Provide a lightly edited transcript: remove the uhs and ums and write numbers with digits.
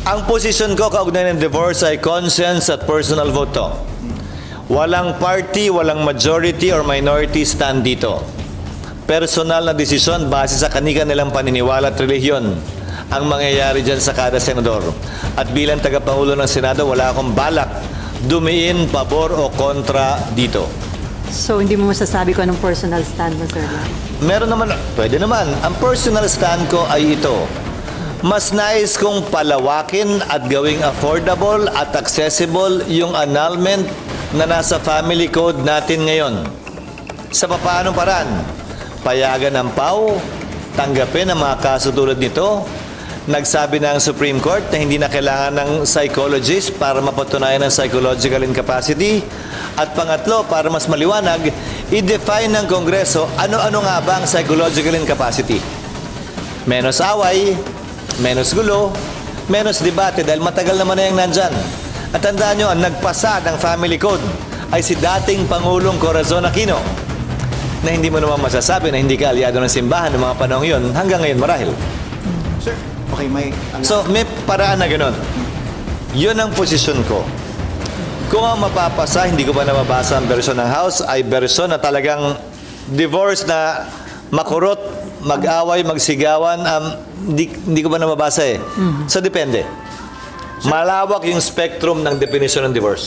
Ang posisyon ko kaugnay ng divorce ay conscience at personal vote to. Walang party, walang majority or minority stand dito. Personal na desisyon base sa kanilang paniniwala at relihiyon ang mangyayari dyan sa kada senador. At bilang tagapangulo ng Senado, wala akong balak dumiin, pabor o kontra dito. So, hindi mo masasabi kung anong personal stand mo, Sir? Meron naman, pwede naman. Ang personal stand ko ay ito. Mas nais kong palawakin at gawing affordable at accessible yung annulment na nasa family code natin ngayon. Sa papaanong paraan? Payagan ng PAW, tanggapin ang mga kaso tulad nito. Nagsabi na ang Supreme Court na hindi na kailangan ng psychologist para mapatunayan ang psychological incapacity. At pangatlo, para mas maliwanag, i-define ng Kongreso ano-ano nga ba ang psychological incapacity. Menos away, menos gulo, menos debate dahil matagal naman na yung nandyan. At tandaan nyo, ang nagpasa ng family code ay si dating Pangulong Corazon Aquino na hindi mo naman masasabi na hindi ka aliado ng simbahan ng mga panahon yun hanggang ngayon marahil. Sir, okay, may... So, may paraan na ganun. Yun ang posisyon ko. Kung ang mapapasa, hindi ko pa nababasa ang version ng House, ay version na talagang divorce na makurot, mag-away, magsigawan, hindi ko pa nababasa eh. So, depende. Malawak yung spectrum ng definition ng divorce.